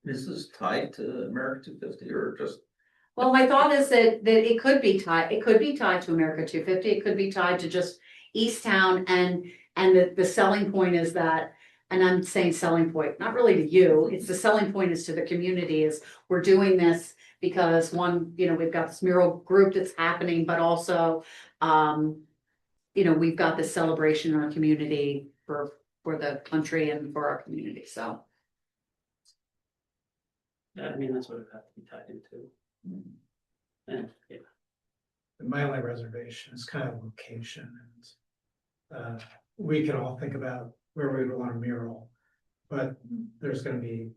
This is tied to America 250 or just? Well, my thought is that it could be tied to America 250. It could be tied to just East Town, and the selling point is that, and I'm saying selling point, not really to you, it's the selling point is to the community, is we're doing this because one, we've got this mural group that's happening, but also, we've got this celebration in our community for the country and for our community, so. Yeah, that's what it would have to be tied into. And yeah. My only reservation is kind of location, and we can all think about where we would want a mural, but there's gonna be,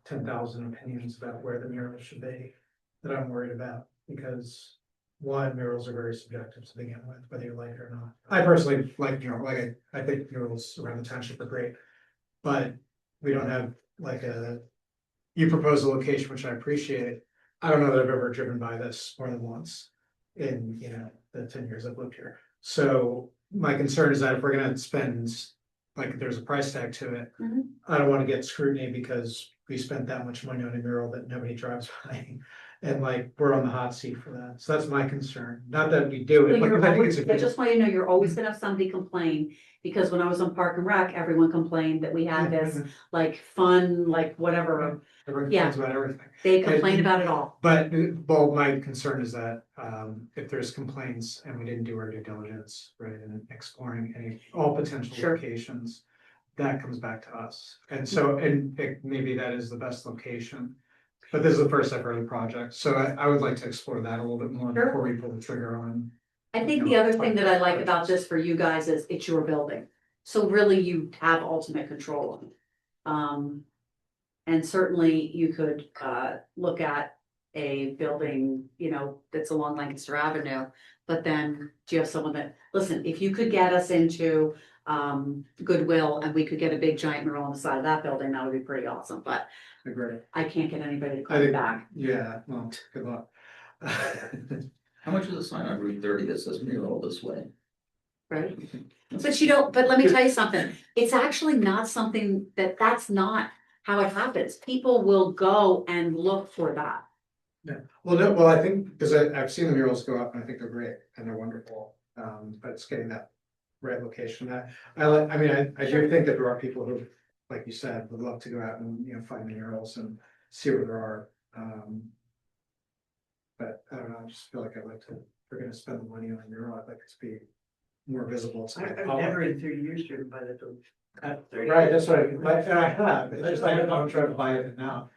10,000 opinions about where the mural should be that I'm worried about, because one, murals are very subjective to begin with, whether you like it or not. I personally like mural, I think murals around the township are great, but we don't have you propose a location, which I appreciate. I don't know that I've ever driven by this more than once in, the 10 years I've lived here. So my concern is that if we're gonna spend, there's a price tag to it, Mhm. I don't wanna get scrutiny because we spent that much money on a mural that nobody drives by. And like, we're on the hot seat for that. So that's my concern. Not that we do So it, but you're I think always, it's a I good. just want you to know, you're always gonna have somebody complain, because when I was on Park and Rec, everyone complained that we had this like fun, like whatever, Everyone yeah. complains about everything. they complained about it all. But, well, my concern is that, if there's complaints and we didn't do our due diligence, right, and exploring all potential Sure. locations, that comes back to us. And so, maybe that is the best location. But this is the first I've heard of the project, so I would like to explore that a little bit more Sure. before we pull the trigger on. I think the other thing that I like about this for you guys is it's your building. So really you have ultimate control on it. And certainly you could look at a building, you know, that's along Lancaster Avenue. But then do you have someone that, listen, if you could get us into Goodwill and we could get a big giant mural on the side of that building, that would be pretty awesome. But Agree. I can't get anybody to I call me think, back, yeah, well, good luck. How much is a sign on Route 30 that says mural this way? right? But you don't, but let me tell you something, it's actually not something that's not how it happens. People will go and look for that. Well, no, well, I think, because I've seen the murals go up and I think they're great and they're wonderful, but it's getting that right location. I like, I mean, I do think that there are people who, like you said, would love to go out and, you know, find the murals and see where there are. But I don't know, I just feel like I'd like to, if we're gonna spend the money on a mural, I'd like it to be more visible to the I've public. never in 30 years driven by that building. Right, that's what I have, it's just like, I'm trying to buy it now.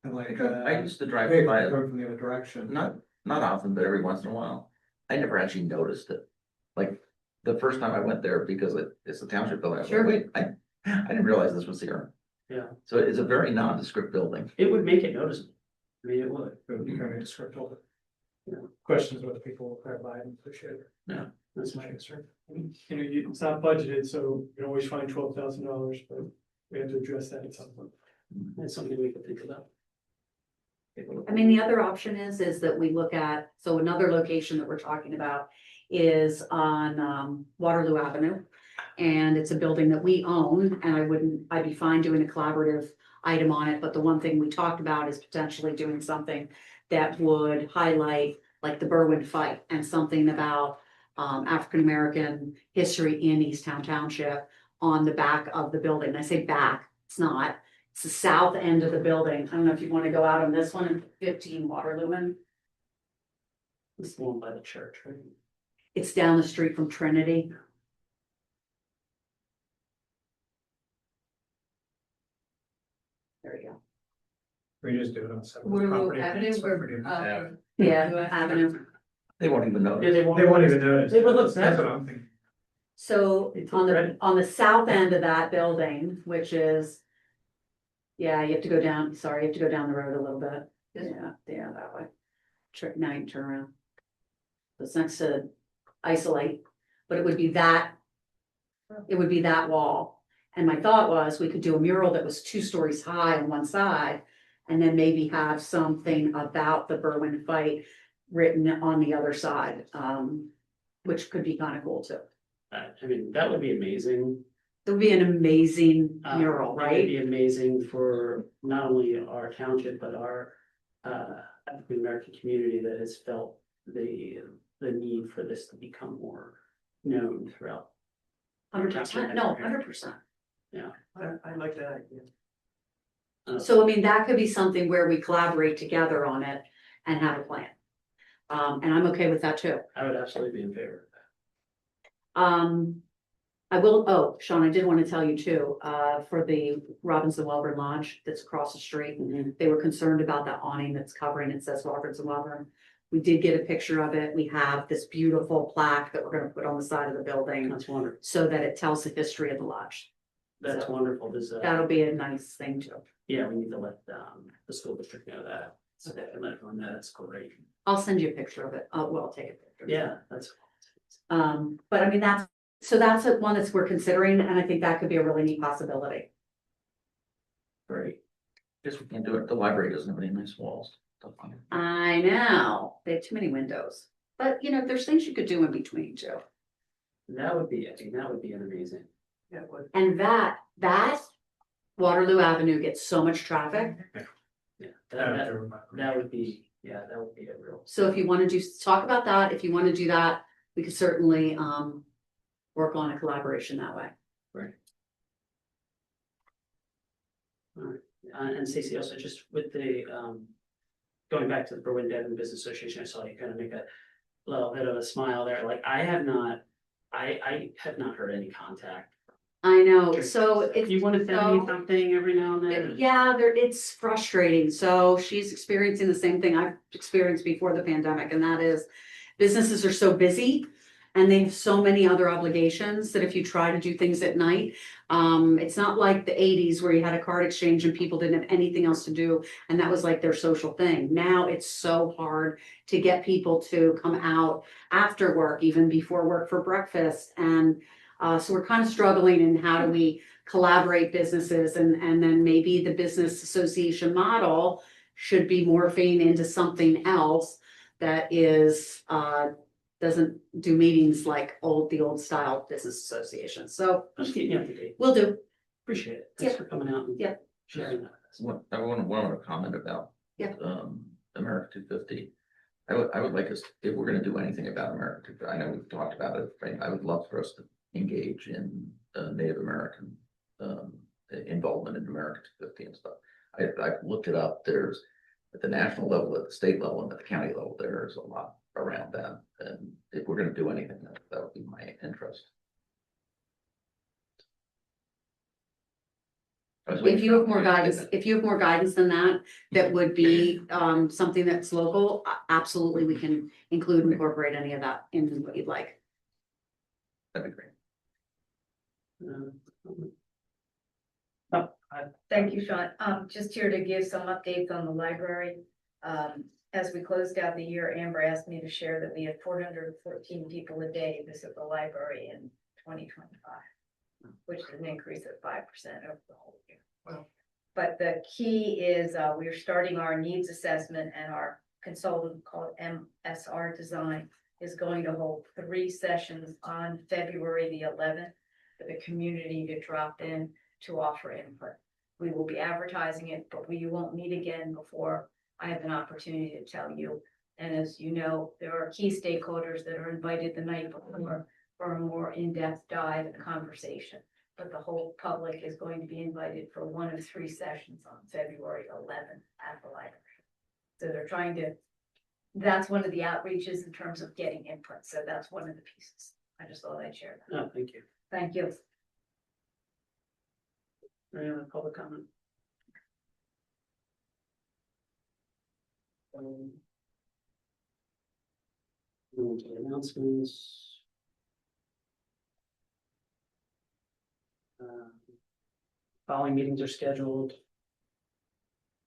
And like, I used to drive maybe by it, going from the other direction. not often, but every once in a while. I never actually noticed it. Like, the first time I went there, because it's a township building, I was like, Sure. wait, I didn't realize this was here. Yeah. So it's a very nondescript building. It would make it noticeable. I mean, it would. It would be very descriptive. Yeah. Questions whether people will drive by and appreciate it. That's my concern. You know, it's not budgeted, so you can always find $12,000, but we have to address that at some point. That's something we could think about. I mean, the other option is that we look at, so another location that we're talking about is on Waterloo Avenue. And it's a building that we own, and I'd be fine doing a collaborative item on it, but the one thing we talked about is potentially doing something that would highlight like the Berwyn fight and something about African-American history in Easttown Township on the back of the building. And I say back, it's not. It's the south end of the building. I don't know if you want to go out on this one in 15 Waterloo. It's the one by the church, right? It's down the street from Trinity. There you go. We just do it on separate Waterloo property. Avenue, Separate. Yeah, Avenue. They won't even notice. Yeah, They won't even notice. It would look That's what natural. I'm thinking. So It's on red. the south end of that building, which is. Yeah, you have to go down, sorry, you have to go down the road a little bit. Yeah, that way. Now you can turn around. It's next to Isolate, but it would be that. It would be that wall. And my thought was we could do a mural that was 2 stories high on one side. And then maybe have something about the Berwyn fight written on the other side, which could be kind of cool too. I mean, that would be amazing. It would be an amazing mural, It would right? be amazing for not only our township, but our African American community that has felt the need for this to become more known throughout. 100%, no, 100%. I like that idea. So I mean, that could be something where we collaborate together on it and have a plan. And I'm okay with that too. I would absolutely be in favor of I will, oh, Sean, I did want to tell you too, for the Robinson Welborn Lodge that's across the street. that. They were concerned about that awning that's covering, it says Robinson Welborn. We did get a picture of it. We have this beautiful plaque that we're gonna put on the side of the building That's wonderful. so that it tells the history of the lodge. That's So, wonderful. There's That'll be a nice thing too. yeah, we need to let the school district know that. So they can let everyone know that's great. I'll send you a picture of it. Well, I'll take a picture. Yeah, that's. But I mean, that's one that's we're considering, and I think that could be a really neat possibility. Great. Guess we can't do it. The library doesn't have any nice walls. I know, they have too many windows, but you know, there's things you could do in between too. That would be, I think that would be an amazing. Yeah, it would. And that Waterloo Avenue gets so much traffic. Yeah, That would be, that would be a real. So if you want to talk about that, if you want to do that, we could certainly, work on a collaboration that way. Alright, and Stacey, also just with the, going back to the Berwyn-Devon Business Association, I saw you kind of make a little bit of a smile there, like, I have not heard any contact. I know, so if You wanna send me so- something every now and then? Yeah, it's frustrating. So she's experiencing the same thing I've experienced before the pandemic, and that is businesses are so busy and they have so many other obligations that if you try to do things at night, it's not like the 80s where you had a card exchange and people didn't have anything else to do, and that was like their social thing. Now it's so hard to get people to come out after work, even before work for breakfast, and so we're kind of struggling in how do we collaborate businesses, and then maybe the business association model should be morphing into something else that is, doesn't do meetings like the old style business association. So Just keep me up to date, we'll do. appreciate it, thanks Yeah. for coming out and Yeah. sharing that with us. I want to comment about. Yeah. America 250. I would like us, if we're gonna do anything about America 250, I know we've talked about it, right? I would love for us to engage in Native American involvement in America 250 and stuff. I've looked it up. There's at the national level, at the state level, and at the county level, there's a lot around that. And if we're gonna do anything, that would be my interest. If you have more guidance than that, that would be something that's local, absolutely, we can include and incorporate any of that in what you'd like. That'd be great. Thank you, Sean. Just here to give some updates on the library. As we closed out the year, Amber asked me to share that we had 414 people a day visit the library in 2025, which is an increase of 5% over the whole year. Wow. But the key is we are starting our needs assessment, and our consultant called MSR Design is going to hold 3 sessions on February the 11th for the community to drop in to offer input. We will be advertising it, but we won't meet again before I have an opportunity to tell you. And as you know, there are key stakeholders that are invited the night before for a more in-depth dive and conversation. But the whole public is going to be invited for 1 of 3 sessions on February 11th at the library. So they're trying to, that's one of the outreaches in terms of getting input. So that's one of the pieces. I just thought I'd share that. No, thank you. Thank you. Any other public comment? Moving to the announcements. Following meetings are scheduled.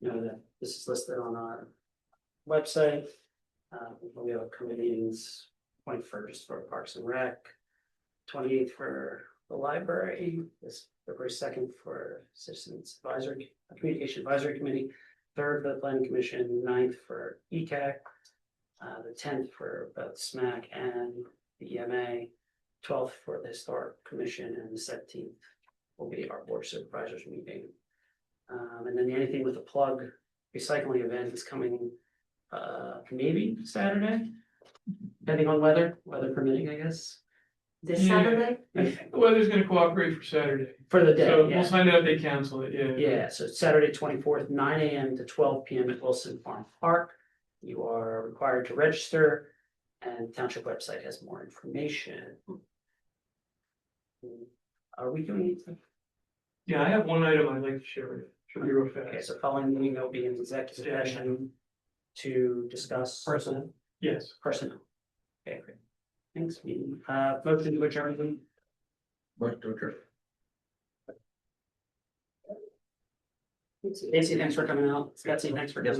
You know that this is listed on our website. We have committee meetings, 21st for Parks and Rec, 28th for the library, this February 2nd for Citizens Advisory, Communication Advisory Committee, 3rd for the Planning Commission, 9th for ECAC, the 10th for both SMAC and the EMA, 12th for the Historic Commission, and the 17th will be our Board of Supervisors meeting. And then anything with a plug recycling event is coming maybe Saturday, depending on weather permitting, I guess. This Yeah. Saturday? I think the weather's gonna cooperate for Saturday, For the day, so yeah. we'll find out if they cancel it, yeah. Yeah, so Saturday 24th, 9 a.m. to 12 p.m. at Wilson Farm Park. You are required to register, and township website has more information. Are we doing anything? Yeah, I have one item I'd like to share with you, should be real Okay, fast. so following the meeting, there'll be an executive session to discuss personnel. Yes, Okay, great. Thanks, meeting. Motion to adjourn. Motion to adjourn. Nancy, thanks for coming out. Betsy, thanks for coming.